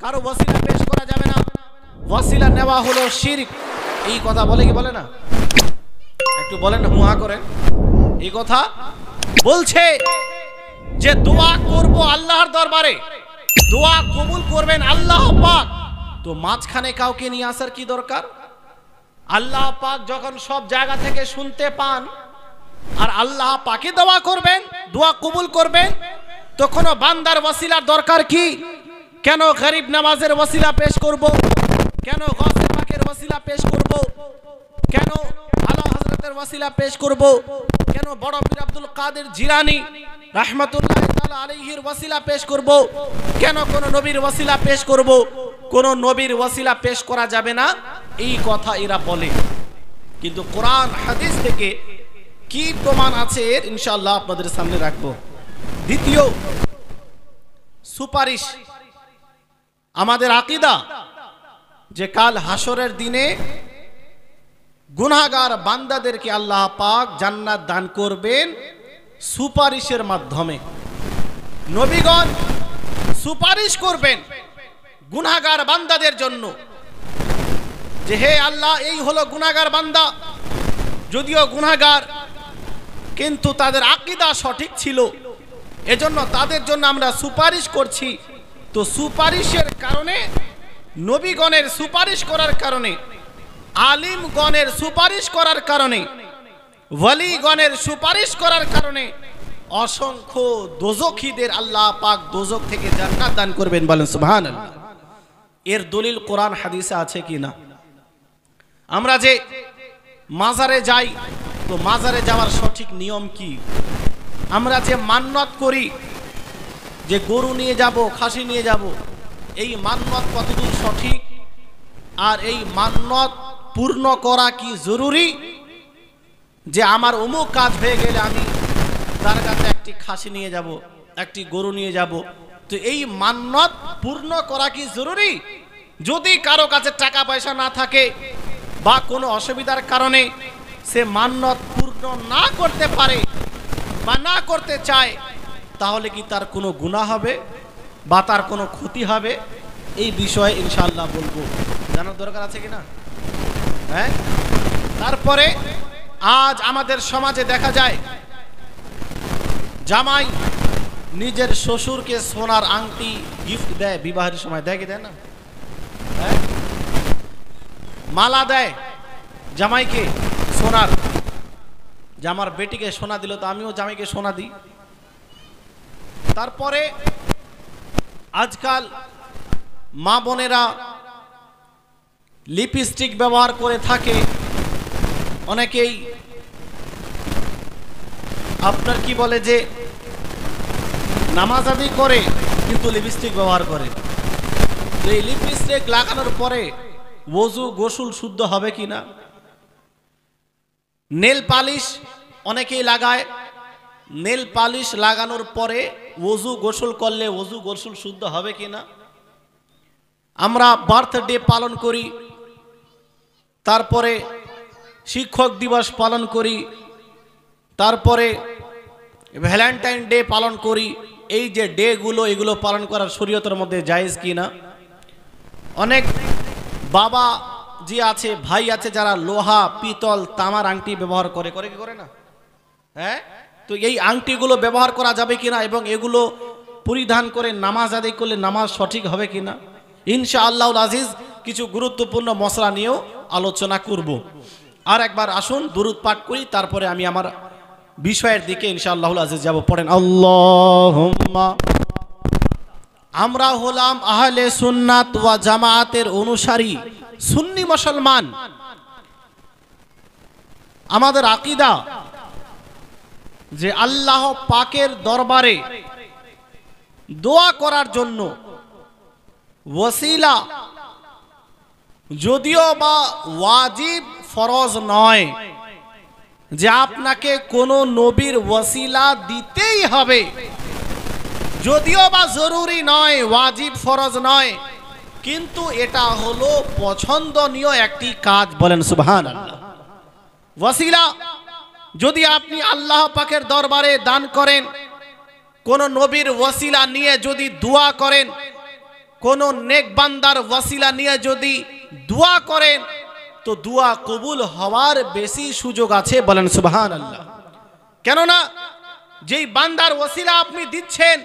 কারো ওয়াসিলা পেশ করা যাবে না, ওয়াসিলা নেওয়া হলো শিরক। এই কথা বলে কি বলে না? একটু বলেন, হুয়া করেন। এই কথা বলছে যে দোয়া করব আল্লাহর দরবারে, দোয়া কবুল করবেন আল্লাহ পাক, তো মাঝখানে কাউকে নিয়ে আসার কি দরকার? আল্লাহ পাক যখন সব জায়গা থেকে শুনতে পান আর আল্লাহ পাকে দোয়া করবেন, দোয়া কবুল করবেন, তো কোনো বান্দার ওয়াসিলার দরকার কি? কেন গরিব নামাজের ওয়াসিলা পেশ করব? কেন গৌসে পাকের ওয়াসিলা পেশ করব? কেন আলা হযরতের ওয়াসিলা পেশ করব? কেন বড় পীর আব্দুল কাদের জিলানী রাহমাতুল্লাহ তাআলা আলাইহির ওয়াসিলা পেশ করব? কেন কোন নবীর ওয়াসিলা পেশ করব? কোন নবীর ওয়াসিলা পেশ করা যাবে না, এই কথা এরা বলে। কিন্তু কোরআন হাদিস থেকে কি প্রমাণ আছে ইনশাআল্লাহ আপনাদের সামনে রাখব। দ্বিতীয়, সুপারিশ। আমাদের আকীদা যে কাল হাসরের দিনে গুনাহগার বান্দাদেরকে আল্লাহ পাক জান্নাত দান করবেন সুপারিশের মাধ্যমে। নবীগণ সুপারিশ করবেন গুনাহগার বান্দাদের জন্য যে হে আল্লাহ, এই হলো গুনাহগার বান্দা, যদিও গুনাহগার কিন্তু তাদের আকীদা সঠিক ছিল, এজন্য তাদের জন্য আমরা সুপারিশ করছি। তো সুপারিশের কারণে, নবীগণের সুপারিশ করার কারণে, আলিমগণের সুপারিশ করার কারণে, ওয়ালিগণের সুপারিশ করার কারণে অসংখ্য দোজখীদের আল্লাহ পাক দোজখ থেকে জান্নাত দান করবেন। বলেন সুবহানাল্লাহ। এর দলিল কোরআন হাদিসে আছে কি না? আমরা যে মাজারে যাই, তো মাজারে যাওয়ার সঠিক নিয়ম কি? আমরা যে মান্নত করি যে গরু নিয়ে যাব, খাসি নিয়ে যাব, এই মান্নত কতদূর সঠিক? আর এই মান্নত পূর্ণ করা কি জরুরি? যে আমার অমুক কাজ হয়ে গেলে আমি তার কাছে একটি খাসি নিয়ে যাব, একটি গরু নিয়ে যাব, তো এই মান্নত পূর্ণ করা কি জরুরি? যদি কারো কাছে টাকা পয়সা না থাকে বা কোনো অসুবিধার কারণে সে মান্নত পূর্ণ না করতে পারে বা না করতে চায়, তাহলে কি তার কোনো গুনাহ হবে বা তার কোনো ক্ষতি হবে? এই বিষয়ে ইনশাআল্লাহ বলবো। জানার দরকার আছে কিনা? হ্যাঁ। তারপরে আজ আমাদের সমাজে দেখা যায় জামাই নিজের শ্বশুরকে সোনার আংটি গিফট দেয়, বিবাহের সময় দেয় কি দেয় না? হ্যাঁ, মালা দেয় জামাইকে সোনার, যে আমার বেটিকে সোনা দিল তো আমিও জামাইকে সোনা দিই। তারপরে আজকাল মা বোনেরা লিপস্টিক ব্যবহার করে থাকে, অনেকেই আপনার কি বলে যে নামাজ আদি করে কিন্তু লিপস্টিক ব্যবহার করে। এই লিপস্টিক লাগানোর পরে ওযু গোসল শুদ্ধ হবে কিনা? নেল পালিশ অনেকেই লাগায়, নেল পালিশ লাগানোর পরে ওযু গোসল করলে ওযু গোসল শুদ্ধ হবে কিনা? আমরা বার্থডে পালন করি, তারপরে শিক্ষক দিবস পালন করি, তারপরে ভ্যালেন্টাইন ডে পালন করি। এই যে ডে গুলো, এগুলো পালন করার শরীয়তের মধ্যে জায়েজ কিনা? অনেক বাবা জি আছে, ভাই আছে যারা লোহা, পিতল, তামার আংটি ব্যবহার করে, করে কি করে না? হ্যাঁ, তো এই আংটিগুলো ব্যবহার করা যাবে কিনা এবং এগুলো পরিধান করে নামাজ আদায় করলে নামাজ সঠিক হবে কিনা? ইনশাআল্লাহুল আজিজ কিছু গুরুত্বপূর্ণ মশলা নিয়েও আলোচনা করব। আর একবার আসুন দুরূদ পাঠ করি, তারপরে আমি আমার বিষয়ের দিকে ইনশাআল্লাহুল আজিজ যাব। পড়েন আল্লাহুম্মা। আমরা হলাম আহলে সুন্নাত ওয়া জামায়াতের অনুসারী সুন্নি মুসলমান। আমাদের আকীদা যে আল্লাহ পাকের দরবারে দোয়া করার জন্য ওয়াসিলা যদিও বা ওয়াজিব ফরজ নয় যে আপনাকে কোনো নবীর ওয়াসিলা দিতেই হবে, যদিও বা জরুরি নয়, ওয়াজিব ফরজ নয়, কিন্তু এটা হলো পছন্দনীয় একটি কাজ। বলেন সুবহানাল্লাহ। ওয়াসিলা যদি আপনি আল্লাহ পাকের দরবারে দান করেন, কোন নবীর ওয়াসিলা নিয়ে যদি দোয়া করেন, কোন নেক বান্দার ওয়াসিলা নিয়ে যদি দোয়া করেন তো দোয়া কবুল হওয়ার বেশি সুযোগ আছে, বলেন সুবহানাল্লাহ। কেননা যেই বান্দার ওয়াসিলা আপনি দিচ্ছেন,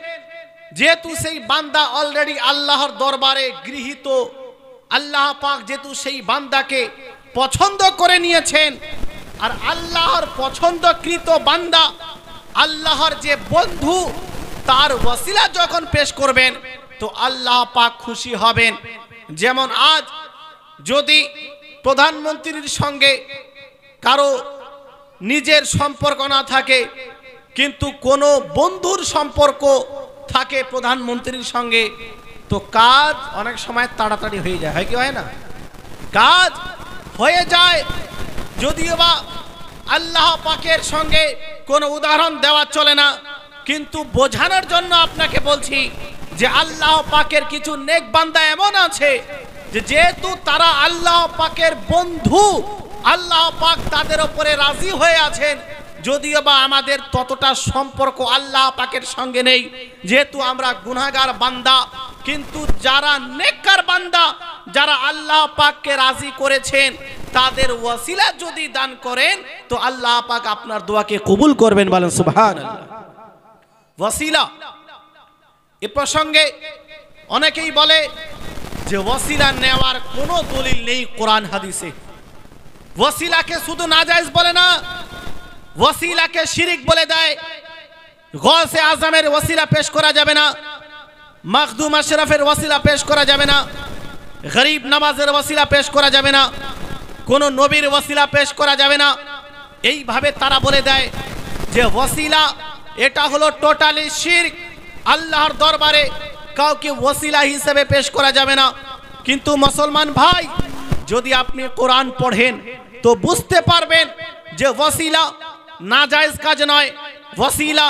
যেহেতু সেই বান্দা অলরেডি আল্লাহর দরবারে গৃহীত, আল্লাহ পাক যেহেতু সেই বান্দাকে পছন্দ করে নিয়েছেন, আর আল্লাহর পছন্দকৃত বান্দা আল্লাহর যে বন্ধু, তার ওয়াসিলা যখন পেশ করবেন তো আল্লাহ পাক খুশি হবেন। যেমন আজ যদি প্রধানমন্ত্রীর সঙ্গে কারো নিজের সম্পর্ক না থাকে, কিন্তু কোনো বন্ধুর সম্পর্ক থাকে প্রধানমন্ত্রীর সঙ্গে, তো কাজ অনেক সময় তাড়াতাড়ি হয়ে যায়, হয় কি হয় না? কাজ হয়ে যায়। যদিও বা আল্লাহ পাকের সঙ্গে কোনো উদাহরণ দেওয়া চলে না, কিন্তু বোঝানোর জন্য আপনাকে বলছি যে আল্লাহ পাকের কিছু নেক বান্দা এমন আছে যে যেহেতু তারা আল্লাহ পাকের বন্ধু, আল্লাহ পাক তাদের উপরে রাজি হয়ে আছেন। যদিও বা আমাদের ততটা সম্পর্ক আল্লাহ পাকের সঙ্গে নেই, যেহেতু আমরা গুনাহগার বান্দা, কিন্তু যারা নেককার বান্দা, যারা আল্লাহ পাককে রাজি করেছেন, তাদের ওয়াসিলা যদি দান করেন তো আল্লাহ পাক আপনার দোয়াকে কবুল করবেন, বলেন সুবহানাল্লাহ। ওয়াসিলা এ প্রসঙ্গে অনেকেই বলে যে ওয়াসিলা নেওয়ার কোনো দলিল নেই কোরআন হাদিসে। ওয়াসিলাকে শুধু নাজায়েজ বলে না, ওয়াসিলাকে শিরিক বলে দেয়। গৌসে আজমের ওয়াসিলা পেশ করা যাবে না, মাখদুম আশরাফের ওয়াসিলা পেশ করা যাবে না, গরিব নামাজের ওয়াসিলা পেশ করা যাবে না, কোনো নবীর ওয়াসিলা পেশ করা যাবে না। এইভাবে তারা বলে দেয় যে ওয়াসিলা এটা হলো টোটালি শিরক, আল্লাহর দরবারে কাউকে ওয়াসিলা হিসেবে পেশ করা যাবে না। কিন্তু মুসলমান ভাই, যদি আপনি কোরআন পড়েন তো বুঝতে পারবেন যে ওয়াসিলা নাজায়েজ কাজ নয়, ওয়াসিলা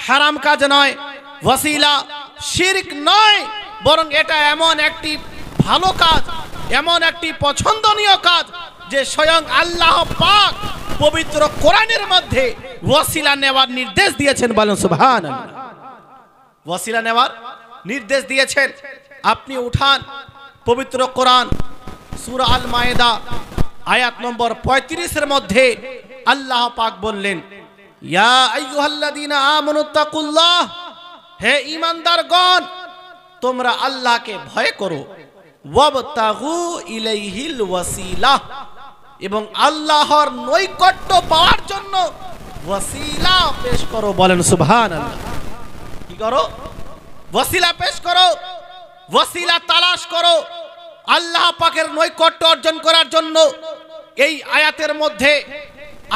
হারাম কাজ নয়, ওয়াসিলা শিরক নয়, বরং এটা এমন একটি ভালো কাজ, এমন একটি পছন্দনীয় কাজ যে স্বয়ং আল্লাহ পাক পবিত্র কোরআনের মধ্যে ওয়াসিলা নেওয়ার নির্দেশ দিয়েছেন, বলেন সুবহানাল্লাহ। ওয়াসিলা নেওয়ার নির্দেশ দিয়েছেন। আপনি উঠান পবিত্র কোরআন সূরা আল মায়েদা আয়াত নম্বর 35-এর মধ্যে আল্লাহ পাক বললেন, ইয়া আইয়ুহাল্লাযীনা আমানুত্তাকুল্লাহ, হে ঈমানদারগণ তোমরা আল্লাহকে ভয় করো, ওয়াবতাগু ইলাইহিল ওয়াসিলা, এবং আল্লাহর নৈকট্য পাওয়ার জন্য ওয়াসিলা পেশ করো, বলেন সুবহানাল্লাহ। কি করো? ওয়াসিলা পেশ করো, ওয়াসিলা তালাশ করো আল্লাহ পাকের নৈকট্য অর্জন করার জন্য। এই আয়াতের মধ্যে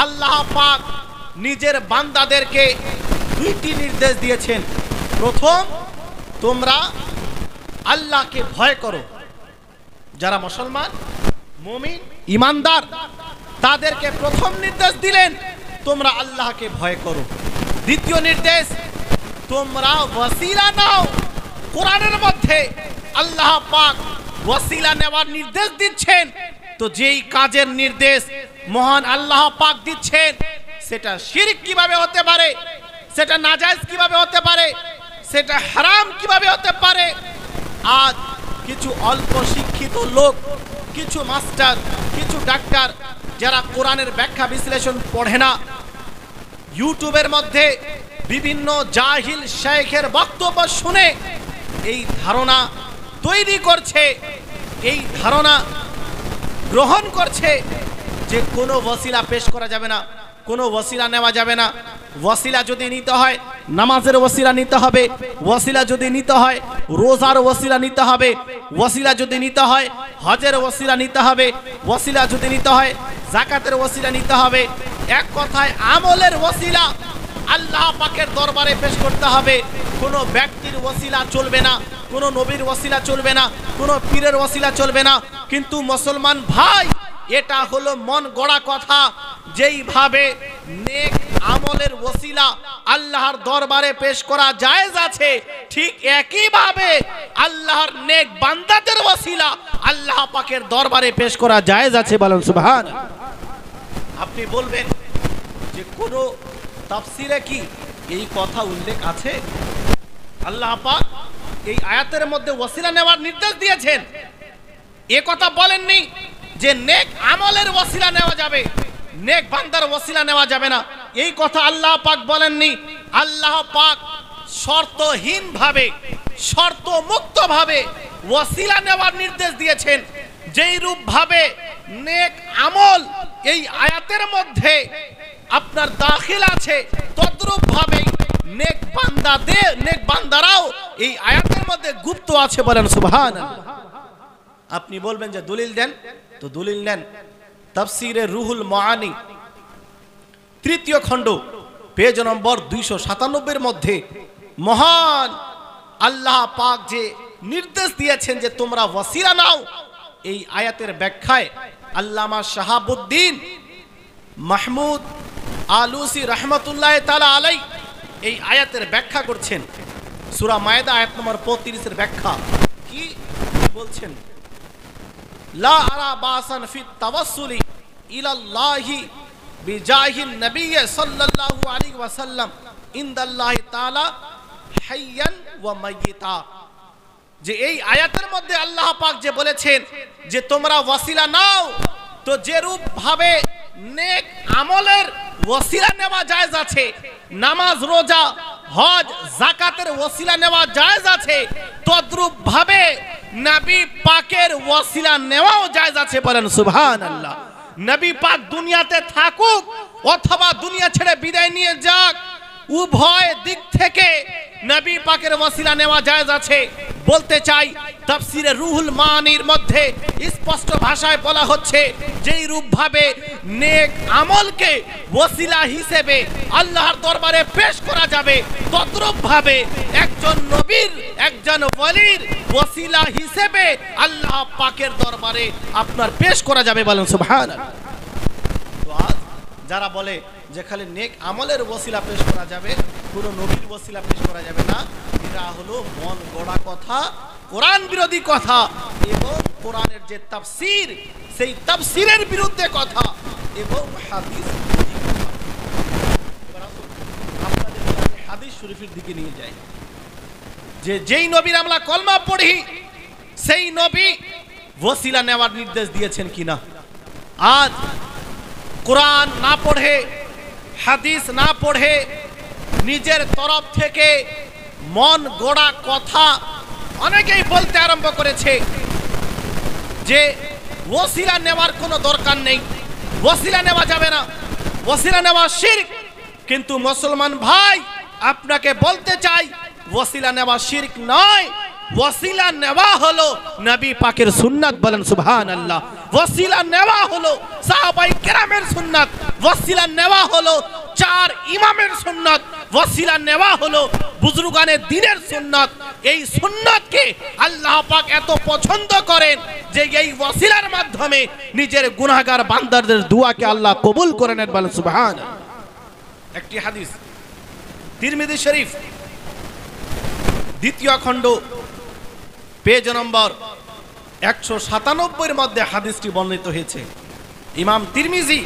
আল্লাহ পাক নিজের বান্দাদেরকে দুইটি নির্দেশ দিয়েছেন। প্রথম, তোমরা আল্লাহকে ভয় করো। যারা মুসলমান, মুমিন, ঈমানদার, তাদেরকে প্রথম নির্দেশ দিলেন তোমরা আল্লাহকে ভয় করো। দ্বিতীয় নির্দেশ, তোমরা ওয়াসিলা নাও। কোরআনের মধ্যে আল্লাহ পাক ওয়াসিলা নেওয়ার নির্দেশ দিচ্ছেন, তো যেই কাজের নির্দেশ মহান আল্লাহ পাক দিচ্ছেন সেটা শিরক কিভাবে হতে পারে, সেটা নাজায়েজ কিভাবে হতে পারে, সেটা হারাম কিভাবে হতে পারে? আজ কিছু অল্প শিক্ষিত লোক, কিছু মাস্টার, কিছু ডাক্তার যারা কোরআনের ব্যাখ্যা বিশ্লেষণ পড়ে না, ইউটিউবের মধ্যে বিভিন্ন জাহিল শেখের বক্তব্য শুনে এই ধারণা তৈরি করছে, এই ধারণা গ্রহণ করছে যে কোনো ওয়াসিলা পেশ করা যাবে না, কোনো ওয়াসিলা নেওয়া যাবে না। ওয়াসিলা যদি নিতে হয় নামাজের ওয়াসিলা নিতে হবে, ওয়াসিলা যদি নিতে হয় রোজার ওয়াসিলা নিতে হবে, ওয়াসিলা যদি নিতে হয় হজের ওয়াসিলা নিতে হবে, ওয়াসিলা যদি নিতে হয় যাকাতের ওয়াসিলা নিতে হবে। এক কথায় আমলের ওয়াসিলা আল্লাহ পাকের দরবারে পেশ করতে হবে। কোনো ব্যক্তির ওয়াসিলা চলবে না, কোনো নবীর ওয়াসিলা চলবে না, কোনো পীরের ওয়াসিলা চলবে না। কিন্তু মুসলমান ভাই, এটা হলো মন গড়া কথা। যেইভাবে নেক আমলের ওসিলা আল্লাহর দরবারে পেশ করা জায়েজ আছে, ঠিক একইভাবে আল্লাহর নেক বান্দাদের ওসিলা আল্লাহ পাকের দরবারে পেশ করা জায়েজ আছে, বলেন সুবহানাল্লাহ। আপনি বলবেন যে কোন তাফসিরে কি এই কথা উল্লেখ আছে? আল্লাহ পাক এই আয়াতের মধ্যে ওসিলা নেওয়ার নির্দেশ দিয়েছেন। এ কথা বলেননি যে নেক আমলের ওসিলা নেওয়া যাবে, নেক বান্দার ওসিলা নেওয়া যাবে না, এই কথা আল্লাহ পাক বলেননি। আল্লাহ পাক শর্তহীন ভাবে, শর্ত মুক্ত ভাবে ওসিলা নেওয়ার নির্দেশ দিয়েছেন। যেই রূপ ভাবে নেক আমল এই আয়াতের মধ্যে আপনার দাখিল আছে, তদ্রূপ ভাবে নেক বান্দারাও এই আয়াতের মধ্যে গুপ্ত আছে, বলেন সুবহানাল্লাহ। আপনি বলবেন যে দলিল দেন, তো দলিল নেন তাফসীরে রুহুল মাআনি 3য় খণ্ড পেজ নম্বর 297 এর মধ্যে মহান আল্লাহ পাক যে নির্দেশ দিয়েছেন যে তোমরা ওসিলা নাও, এই আয়াতের ব্যাখ্যায় আল্লামা শাহাবুদ্দিন মাহমুদ আলুসি রহমতুল্লাহ তাআলা আলাই এই আয়াতের ব্যাখ্যা করছেন। সূরা মায়েদা আয়াত নম্বর 35 এর ব্যাখ্যা কি বলছেন? লা আরা বাসান ফি তাওয়াসসুলি ইলাল্লাহি বিজাহিন নবী সাল্লাল্লাহু আলাইহি ওয়াসাল্লাম ইনদাল্লাহি তাআলা হাইয়ান ওয়া মাইয়িতা। যে এই আয়াতের মধ্যে আল্লাহ পাক যে বলেছেন যে তোমরা ওসিলা নাও, তো যে রূপ ভাবে নেক আমলের ওসিলা নেওয়া জায়েজ আছে, নামাজ রোজা হজ যাকাতের ওসিলা নেওয়া জায়েজ আছে, তদ্রূপ ভাবে নবী পাকের ওসিলা নেওয়াও জায়েজ আছে, বলেন সুবহানাল্লাহ। নবী পাক দুনিয়াতে থাকুক অথবা দুনিয়া ছেড়ে বিদায় নিয়ে যাক, উভয় দিক থেকে নবী পাকের ওসিলা নেওয়া জায়েজ আছে। বলতে চাই তাফসীরে রুহুল মাআনির মধ্যে স্পষ্ট ভাষায় বলা হচ্ছে যেই রূপ ভাবে নেক আমলকে ওসিলা হিসেবে আল্লাহর দরবারে পেশ করা যাবে, তদ্রূপ ভাবে একজন নবীর, একজন ওলির ওসিলা হিসেবে আল্লাহ পাকের দরবারে আপনার পেশ করা যাবে, বলেন সুবহানাল্লাহ। তো আজ যারা বলে যে খালি নেক আমলের ওসিলা পেশ করা যাবে, কোনো নবীর ওসিলা পেশ করা যাবে না, এটা হলো মন গড়া কথা, কোরআন বিরোধী কথা এবং কোরআনের যে তাফসীর সেই তাফসীরের বিরুদ্ধে কথা এবং হাদিস বিরোধী কথা। এবার আসুন আপনাদেরকে আমি হাদিস শরীফের দিকে নিয়ে যাই। যে যেই নবীর আমরা কলমা পড়ি সেই নবী ওসিলা নেওয়ার নির্দেশ দিয়েছেন কিনা? আজ কোরআন না পড়ে, হাদিস না পড়ে, নিজের তরফ থেকে মন গড়া কথা অনেকেই বলতে আরম্ভ করেছে যে ওসিলা নেওয়ার কোনো দরকার নেই, ওসিলা নেওয়া যাবে না, ওসিলা নেওয়া শিরক। কিন্তু মুসলমান ভাই আপনাকে বলতে চাই ওসিলা নেওয়া শিরক নয়, ওসিলা নেওয়া হলো নবী পাকের সুন্নাত, বলেন সুবহানাল্লাহ। ওসিলা নেওয়া হলো সাহাবায়ে কেরামের সুন্নাত, ওসিলা নেওয়া হলো 4 ইমামের সুন্নাত, ওসিলা নেওয়া হলো বুজুর্গানে দ্বীনের সুন্নাত। এই সুন্নাতকে আল্লাহ পাক এত পছন্দ করেন যে এই ওসিলার মাধ্যমে নিজের গুনাহগার বান্দাদের দোয়াকে আল্লাহ কবুল করে নেন, বলেন সুবহানাল্লাহ। একটি হাদিস তিরমিজি শরীফ 2য় খণ্ড পেজ নম্বর 197 এর মধ্যে হাদিসটি বর্ণিত হয়েছে। ইমাম তিরমিজি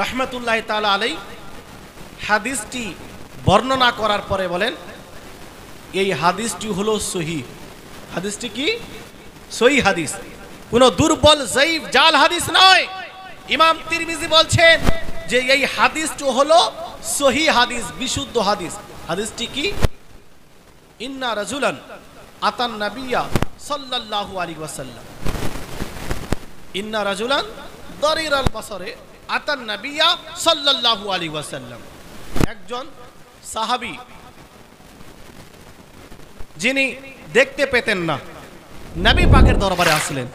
রাহমাতুল্লাহি তাআলা আলাইহি হাদিসটি বর্ণনা করার পরে বলেন এই হাদিসটি হলো সহিহ। হাদিসটি কি? সহিহ হাদিস, কোনো দুর্বল যায়িফ জাল হাদিস নয়। ইমাম তিরমিজি বলছেন যে এই হাদিসটি হলো সহিহ হাদিস, বিশুদ্ধ হাদিস। হাদিসটি কি? ইন্না রাজুলান আতান নাবিয়্যা সাল্লাল্লাহু আলাইহি ওয়াসাল্লাম, ইন্না রাজুলান দারিরাল বাসারে আতান নাবিয়্যা সাল্লাল্লাহু আলাইহি ওয়াসাল্লাম। একজন সাহাবী যিনি দেখতে পেতেন না, নবী পাকের দরবারে আসলেন।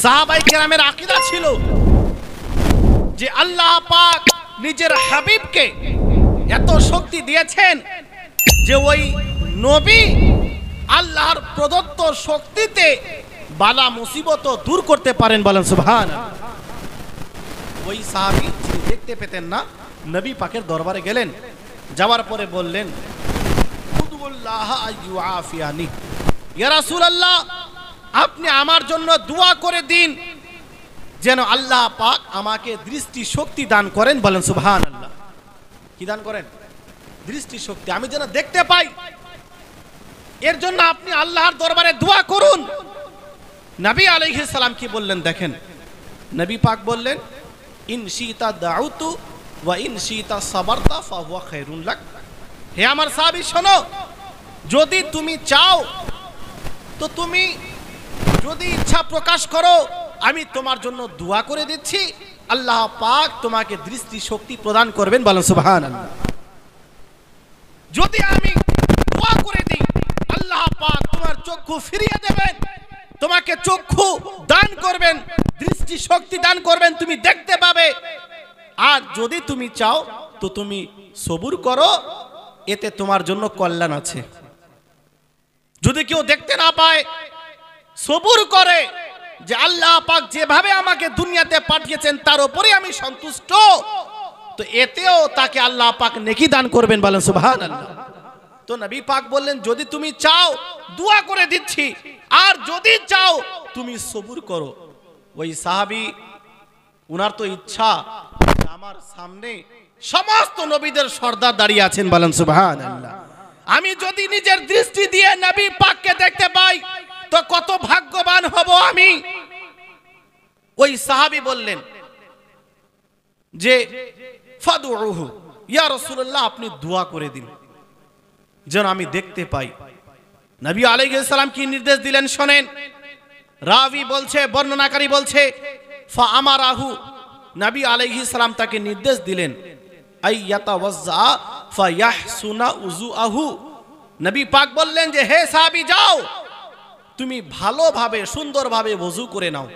সাহাবায়ে কেরামের আকীদা ছিল যে আল্লাহ পাক নিজের হাবিবকে এত শক্তি দিয়েছেন যে ওই নবী আল্লাহর প্রদত্ত শক্তিতে বালা মুসিবত দূর করতে পারেন, বলেন সুবহানাল্লাহ। ওই সাহাবী যিনি দেখতে পেতেন না নবী পাকের দরবারে গেলেন, যাওয়ার পরে বললেন উদুল্লাহ আইয়ুআফিয়ানি, ইয়া রাসূলুল্লাহ আপনি আমার জন্য দোয়া করে দিন যেন আল্লাহ পাক আমাকে দৃষ্টি শক্তি দান করেন, বলেন সুবহানাল্লাহ। কি দান করেন? দৃষ্টি শক্তি, আমি যেন দেখতে পাই। এর জন্য আপনি আল্লাহর দরবারে দোয়া করুন। নবী আলাইহিস সালাম কি বললেন দেখেন, নবী পাক বললেন ইন শিতা দাউতু ওয়া ইন শিতা সাবারতা ফাহুয়া খায়রুন লাক। হে আমার সাহাবী শোনো, যদি তুমি চাও তো তুমি যদি ইচ্ছা প্রকাশ করো আমি তোমার জন্য দোয়া করে দিচ্ছি, আল্লাহ পাক তোমাকে দৃষ্টি শক্তি প্রদান করবেন, বলেন সুবহানাল্লাহ। যদি আমি দোয়া করে দিই আল্লাহ পাক তোমার চক্ষু ফিরিয়ে দেবেন, তোমাকে চক্ষু দান করবেন, দৃষ্টি শক্তি দান করবেন, তুমি দেখতে পাবে। আর যদি তুমি চাও তো তুমি সবুর করো, এতে তোমার জন্য কল্যাণ আছে। যদি কেউ দেখতে না পায়, সবুর করে যে আল্লাহ পাক যেভাবে আমাকে দুনিয়াতে পাঠিয়েছেন তার উপরে আমি সন্তুষ্ট, তো এতেও তাকে আল্লাহ পাক নেকি দান করবেন, বলেন সুবহানাল্লাহ। তো নবী পাক বললেন যদি তুমি চাও দোয়া করে দিচ্ছি, আর যদি চাও তুমি সবুর করো। ওই সাহাবী উনার তো ইচ্ছা আমার সামনে সমস্ত নবীদের সর্দার দাঁড়িয়ে আছেন, বলেন সুবহানাল্লাহ। আমি যদি নিজের দৃষ্টি দিয়ে নবী পাককে দেখতে পাই তো কত ভাগ্যবান হব আমি। ওই সাহাবী বললেন যে ফাদউহু ইয়া রাসূলুল্লাহ, আপনি দোয়া করে দিন যেন আমি দেখতে পাই। নবী আলাইহিস সালাম কি নির্দেশ দিলেন শুনেন। রাবি বলছে, বর্ণনাকারী বলছে ফা আমারাহু, নবী আলাইহিস সালাম তাকে নির্দেশ দিলেন আইয়াতাওয়াজ্জা ফায়াহসুনা উযুআহু। নবী পাক বললেন যে হে সাহাবী যাও, তুমি ভালোভাবে সুন্দরভাবে ওযু করে নাও,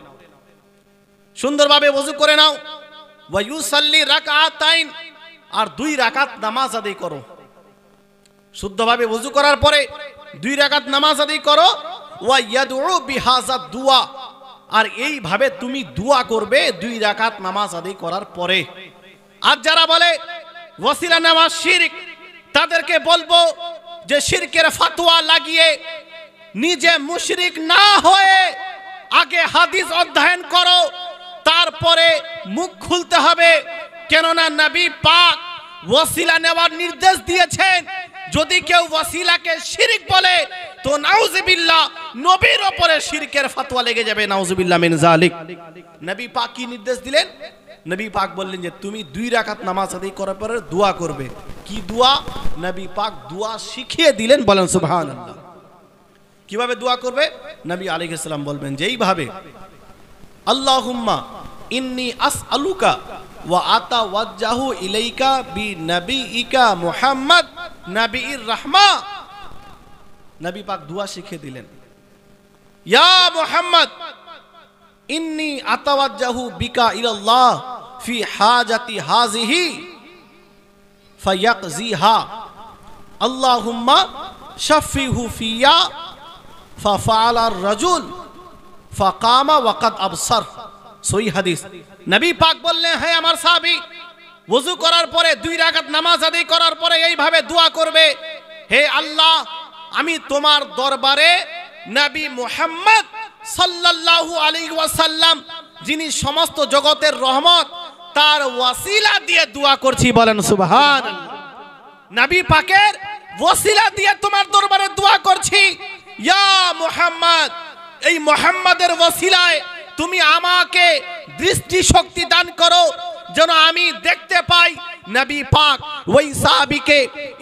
সুন্দরভাবে ওযু করে নাও। ওয়া ইউসাল্লি রাকাতাইন, আর 2 রাকাত নামাজ আদায় করো। শুদ্ধভাবে ওযু করার পরে 2 রাকাত নামাজ আদায় করো। ওয়া ইয়াদউ বিহাযা দুআ, আর এইভাবে তুমি দোয়া করবে 2 রাকাত নামাজ আদায় করার পরে। আর যারা বলে ওয়াসিলা নেওয়া শিরক, তাদেরকে বলবো যে শিরকের ফতোয়া লাগিয়ে নিজে মুশরিক না হয়ে আগে হাদিস অধ্যয়ন করো, তারপরে মুখ খুলতে হবে। কেননা নবী পাক ওয়াসিলা নেওয়ার নির্দেশ দিয়েছেন। যদি কেউ ওয়াসিলাকে শিরক বলে তো নাউজুবিল্লাহ, নবীর উপরে শিরকের ফতোয়া লেগে যাবে, নাউজুবিল্লাহ মিন যালিক। নবী পাক কি নির্দেশ দিলেন? নবী পাক বললেন যে তুমি 2 রাকাত নামাজ আদায় করার পরে দোয়া করবে। কি দোয়া? নবী পাক দোয়া শিখিয়ে দিলেন, বলেন সুবহানাল্লাহ। কিভাবে দোয়া করবে? নবী আলাইহিস সালাম বলবেন যেইভাবে আল্লাহুম্মা ইন্নী আসআলুকা ওয়া আতাওয়াজ্জাহু ইলাইকা বিনাবিয়িকা মুহাম্মদ নবীর রাহমা। নবী পাক দোয়া শিখিয়ে দিলেন ইয়া মুহাম্মদ ইন্নী আতাওয়াজ্জাহু বিকা ইলাল্লাহ ফি হাজাতি হাযিহি ফায়াকযিহা আল্লাহুম্মা শাফিহু ফিয়া ফাফআলা আর-রাজুল ফাকামা ওয়াকাদ আবসার। সহিহ হাদিস। নবী পাক বললেন হে আমার সাহাবী, ওযু করার পরে 2 রাকাত নামাজ আদায় করার পরে এইভাবে দোয়া করবে, হে আল্লাহ, আমি তোমার দরবারে নবী মুহাম্মদ সাল্লাল্লাহু আলাইহি ওয়াসাল্লাম, যিনি সমস্ত জগতের রহমত, তার ওয়াসিলা দিয়ে দোয়া করছি, বলেন সুবহানাল্লাহ। নবী পাকের ওয়াসিলা দিয়ে তোমার দরবারে দোয়া করছি। ইয়া মুহাম্মদ, এই মুহাম্মাদের ওয়াসিলায় তুমি আমাকে দৃষ্টি শক্তি দান করো যেন আমি দেখতে পাই। নবী পাক ওই সাহাবীকে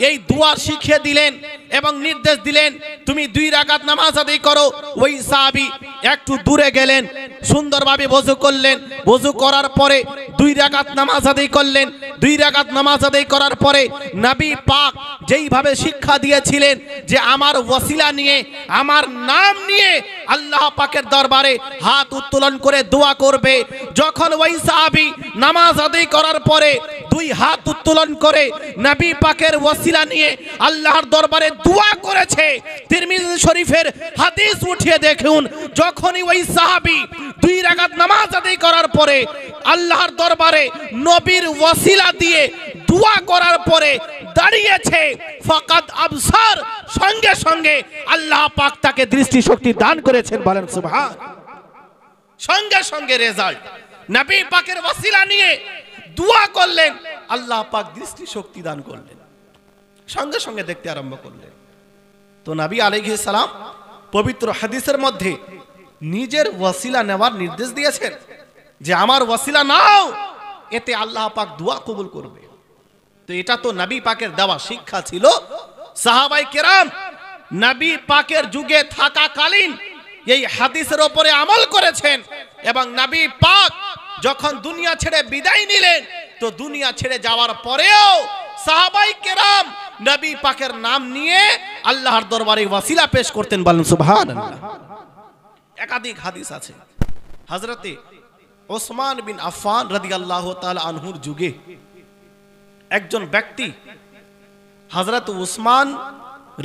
এই দোয়া শিখিয়ে দিলেন এবং নির্দেশ দিলেন তুমি 2 রাকাত নামাজ আদায় করো। ওই সাহাবী একটু দূরে গেলেন, সুন্দরভাবে ওযু করলেন। ওযু করার পরে 2 রাকাত নামাজ আদায় করলেন। 2 রাকাত নামাজ আদায় করার পরে নবী পাক যেইভাবে শিক্ষা দিয়েছিলেন যে আমার ওয়াসিলা নিয়ে, আমার নাম নিয়ে আল্লাহ পাকের দরবারে হাত উত্তোলন করে দোয়া করবে। যখন ওই সাহাবী নামাজ আদায় করার পরে 2 হাত উত্তোলন করে নবী পাকের ওয়াসিলা নিয়ে আল্লাহর দরবারে দোয়া করেছে, তিরমিজি শরীফের হাদিস উঠিয়ে দেখুন, যখনই ওই সাহাবী 2 রাকাত নামাজ আদায় করার পরে আল্লাহর দরবারে নবীর ওয়াসিলা দিয়ে দোয়া করার পরে দাঁড়িয়েছে, ফাকাদ আবসার, সঙ্গে সঙ্গে আল্লাহ পাক তাকে দৃষ্টি শক্তি দান করেছেন, বলেন সুবহান। সঙ্গে সঙ্গে রেজাল্ট। নবী পাকের ওয়াসিলা নিয়ে দোয়া করলেন, আল্লাহ পাক দৃষ্টি শক্তি দান করলেন, সঙ্গে সঙ্গে দেখতে আরম্ভ করলেন। তো নবী আলাইহিস সালাম পবিত্র হাদিসের মধ্যে নিজের ওয়াসিলা নেওয়ার নির্দেশ দিয়েছেন যে আমার ওয়াসিলা নাও, এতে আল্লাহ পাক দোয়া কবুল করবে। তো এটা তো নবী পাকের দেওয়া শিক্ষা ছিল। সাহাবায়ে কেরাম নবী পাকের যুগে থাকাকালীন এই হাদিসের উপরে আমল করেছেন এবং নবী পাক যখন দুনিয়া ছেড়ে বিদায় নিলেন তো দুনিয়া ছেড়ে যাওয়ার পরেও সাহাবায়ে কেরাম নবী পাকের নাম নিয়ে আল্লাহর দরবারে ওয়াসিলা পেশ করতেন। বলেন সুবহানাল্লাহ। একাধিক হাদিস আছে। হযরতে ওসমান বিন আফফান রাদিয়াল্লাহু তাআলা আনহুর যুগে একজন ব্যক্তি হযরত ওসমান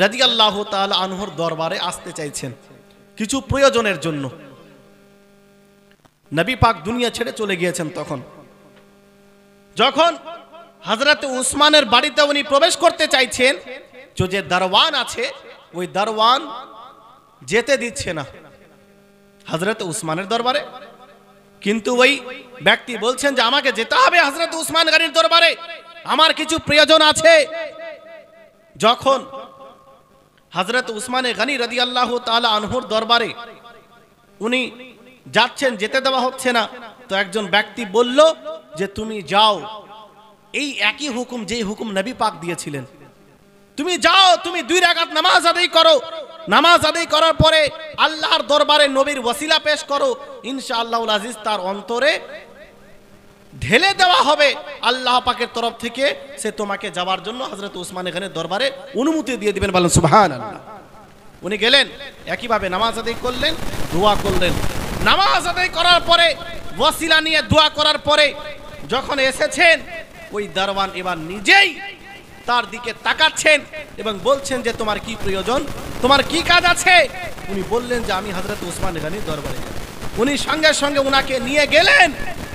রাদিয়াল্লাহু তাআলা আনহুর দরবারে আসতে চাইছেন কিছু প্রয়োজনের জন্য। নবী পাক দুনিয়া ছেড়ে চলে গিয়েছেন। তখন যখন হযরত ওসমানের বাড়িতে উনি প্রবেশ করতে চাইছেন, যে দারওয়ান আছে ওই দারওয়ান যেতে দিচ্ছে না হযরত ওসমানের দরবারে। কিন্তু ওই ব্যক্তি বলছেন যে আমাকে যেতে হবে হযরত ওসমান গনির দরবারে, আমার কিছু প্রয়োজন আছে। যখন হযরত ওসমান গনি রাদিয়াল্লাহু তাআলা আনহুর দরবারে উনি যাচ্ছেন, যেতে দেওয়া হচ্ছে না, তো একজন ব্যক্তি বলল যে তুমি যাও, এই একই হুকুম যেই হুকুম নবী পাক দিয়েছিলেন, তুমি যাও, তুমি 2 রাকাত নামাজ আদায় করো, নামাজ আদায় করার পরে আল্লাহর দরবারে নবীর ওয়াসিলা পেশ করো, ইনশাআল্লাহুল আজিজ তার অন্তরে ঢেলে দেওয়া হবে আল্লাহ পাকের তরফ থেকে, সে তোমাকে যাওয়ার জন্য হযরত ওসমান গনির দরবারে অনুমতি দিয়ে দিবেন। বলেন সুবহানাল্লাহ। উনি গেলেন, একইভাবে নামাজ আদায় করলেন, দোয়া করলেন। নামাজ আদায় করার পরে ওয়াসিলা নিয়ে দোয়া করার পরে যখন এসেছেন, ওই দারওয়ান এবার নিজেই তার দিকে তাকাচ্ছেন এবং বলছেন যে তোমার কি প্রয়োজন, তোমার কি কাজ আছে। উনি বললেন যে আমি হযরত ওসমান গনির দরবারে যাব। উনি সঙ্গে সঙ্গে উনাকে নিয়ে গেলেন।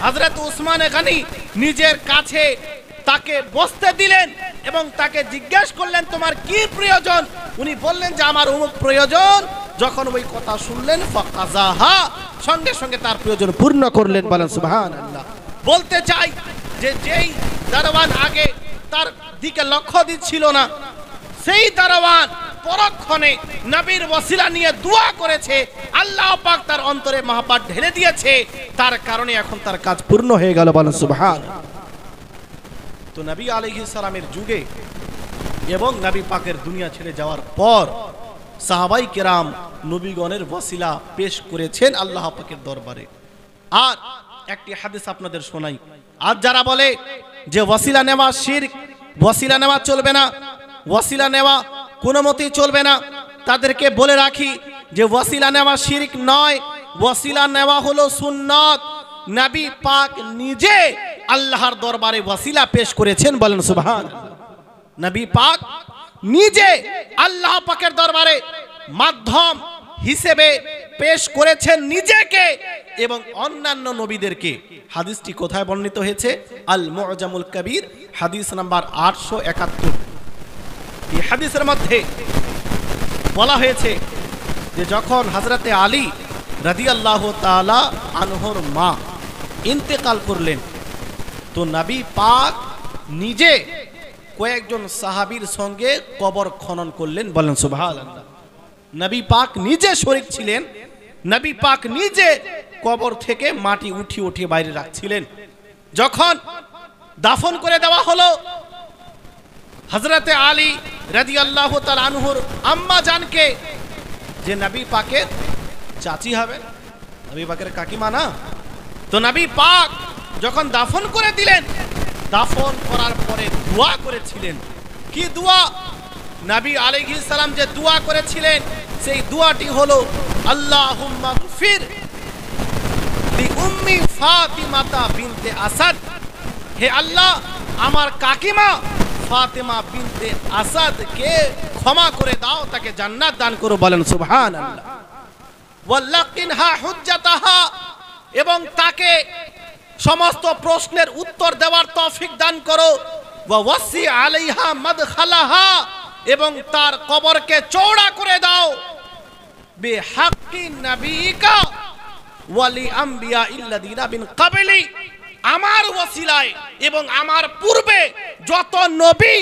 হযরত ওসমান গনি নিজের কাছে তাকে বসতে দিলেন এবং তাকে জিজ্ঞেস করলেন তোমার কি প্রয়োজন। উনি বললেন যে আমার অমুক প্রয়োজন। যখন ওই কথা শুনলেন ফাকাযাহা, সঙ্গে সঙ্গে তার প্রয়োজন পূর্ণ করলেন। বলেন সুবহানাল্লাহ। বলতে চাই যে যেই দারওয়ান আগে তার দিকে লক্ষ্য দিচ্ছিল না, সেই দারওয়ান পরক্ষণে নবীর ওয়াসিলা নিয়ে দোয়া করেছে, আল্লাহ পাক তার অন্তরে মহব্বত ঢেলে দিয়েছে, তার কারণে এখন তার কাজ পূর্ণ হয়ে গেল। বলেন সুবহানাল্লাহ। তো নবী আলাইহিস সালামের যুগে এবং নবী পাকের দুনিয়া ছেড়ে যাওয়ার পর সাহাবায়ে কেরাম নবীগণের ওয়াসিলা পেশ করেছেন আল্লাহ পাকের দরবারে। আর একটি হাদিস আপনাদের শোনাই। আর যারা বলে যে ওয়াসিলা নেওয়া শিরক, ওয়াসিলা নেওয়া চলবে না, ওয়াসিলা নেওয়া কোনো মতেই চলবে না, তাদেরকে বলে রাখি যে ওয়াসিলা নেওয়া শিরক নয়, ওয়াসিলা নেওয়া হলো সুন্নাত। নবী পাক নিজে আল্লাহর দরবারে ওয়াসিলা পেশ করেছেন। বলেন সুবহানাল্লাহ। নবী পাক নিজে আল্লাহ পাকের দরবারে মাধ্যম হিসেবে পেশ করেছেন নিজেকে এবং অন্যান্য নবীদেরকে। হাদিসটি কোথায় বর্ণিত হয়েছে? আল মুআজামুল কবির, হাদিস নাম্বার 871। এই হাদিসের মধ্যে বলা হয়েছে যে যখন হযরতে আলী রাদিয়াল্লাহু তাআলা আনহুর মা ইন্তেকাল করলেন, তো নবী পাক নিজে কয়েকজন সাহাবীর সঙ্গে কবর খনন করলেন। বলেন সুবহানাল্লাহ। নবী পাক নিজে শরীক ছিলেন, নবী পাক নিজে কবর থেকে মাটি উঠিয়ে উঠিয়ে বাইরে রাখছিলেন। যখন দাফন করে দেওয়া হলো, হযরতে আলী রাদিয়াল্লাহু তাআলা আনহুর আম্মা জানকে, যে নবী পাকের চাচি হবে, নবী পাকের কাকিমা না, তো নবী পাক যখন দাফন করে দিলেন, দাফন করার পরে দোয়া করেছিলেন। কি দোয়া? নবী আলাইহিস সালাম যে দোয়া করেছিলেন সেই দোয়াটি হলো আল্লাহুম্মা গফির লি উম্মি ফাতিমাতা বিনতে আসাদ, হে আল্লাহ আমার কাকিমা ফাতিমা বিনতে আসাদকে ক্ষমা করে দাও, তাকে জান্নাত দান করো। বলেন সুবহানাল্লাহ। ওয়াল্লাকিনহা হুজ্জাতাহা, এবং তাকে সমস্ত প্রশ্নের উত্তর দেওয়ার তৌফিক দান করো। ওয়া ওয়াসি আলাইহা মাদখালাহা, এবং তার কবরকে চওড়া করে দাও। বিহাক্কি নবিকা ওয়ালি আম্বিয়া ইল্লাযিনা মিন ক্বাবলি, আমার ওসিলায় এবং আমার পূর্বে যত নবী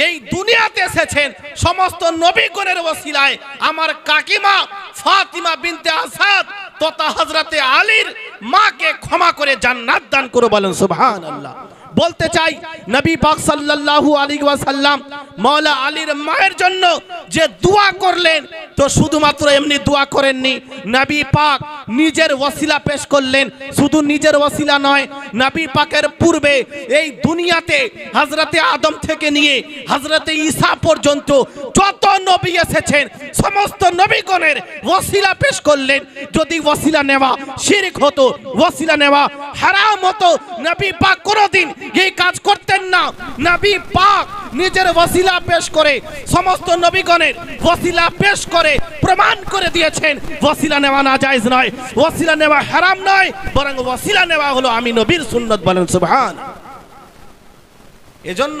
এই দুনিয়াতে এসেছেন সমস্ত নবীগণের ওসিলায় আমার কাকিমা ফাতিমা বিনতে আসাদ তথা হযরতে আলীর মাকে ক্ষমা করে জান্নাত দান করো, বলেন সুবহানাল্লাহ। বলতে চাই নবী পাক সাল্লাল্লাহু আলাইহি ওয়াসাল্লাম মাওলা আলীর মায়ের জন্য যে দোয়া করলেন, তো শুধুমাত্র এমনি দোয়া করেননি, নবী পাক নিজের ওসিলা পেশ করলেন। শুধু নিজের ওসিলা নয়, নবী পাকের পূর্বে এই দুনিয়াতে হযরতে আদম থেকে নিয়ে হযরতে ঈসা পর্যন্ত যত নবী এসেছেন সমস্ত নবীগণের ওসিলা পেশ করলেন। যদি ওসিলা নেওয়া শিরক হতো, ওসিলা নেওয়া হারাম হতো, নবী পাক কোনোদিন এই কাজ করতেন না। নবী পাক নিজের ওসিলা পেশ করে সমস্ত নবীগণের ওসিলা পেশ করে প্রমাণ করে দিয়েছেন ওসিলা নেওয়া নাজায়েজ নয়, ওসিলা নেওয়া হারাম নয়, বরং ওসিলা নেওয়া হলো আমি নবীর সুন্নাত, বলেন সুবহান। এজন্য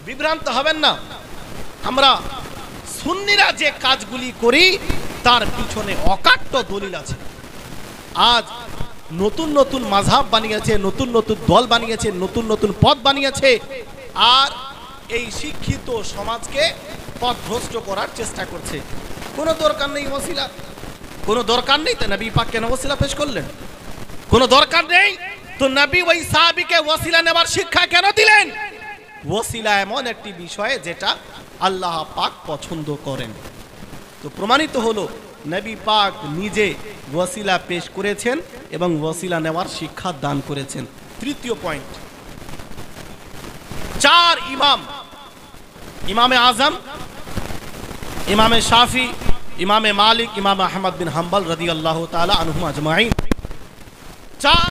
বিভ্রান্ত হবেন না। আমরা সুন্নিরা যে কাজগুলি করি তার পিছনে অকাট্য দলিল আছে। আজ নতুন নতুন মাযহাব বানিয়েছে, নতুন নতুন দল বানিয়েছে, নতুন নতুন পথ বানিয়েছে, আর এই শিক্ষিত সমাজকে পথভ্রষ্ট করার চেষ্টা করছে। কোনো দরকার নেই ওসিলা, কোনো দরকার নেই, তো নবী পাক কেন ওসিলা পেশ করলেন? কোনো দরকার নেই তো নবী ওই সাহাবীকে ওসিলা নেবার শিক্ষা কেন দিলেন? ওসিলা এমন একটি বিষয় যেটা আল্লাহ পাক পছন্দ করেন। তো প্রমাণিত হলো নবী পাক নিজে ওসিলা পেশ করেছেন এবং ওসিলা নেওয়ার শিক্ষা দান করেছেন। তৃতীয় পয়েন্ট, চার ইমাম, ইমামে আজম, ইমামে শাফি, ইমামে মালিক, ইমাম আহমদ বিন হাম্বল রাদিয়াল্লাহু তাআলা আনহুম আজমাইন, চার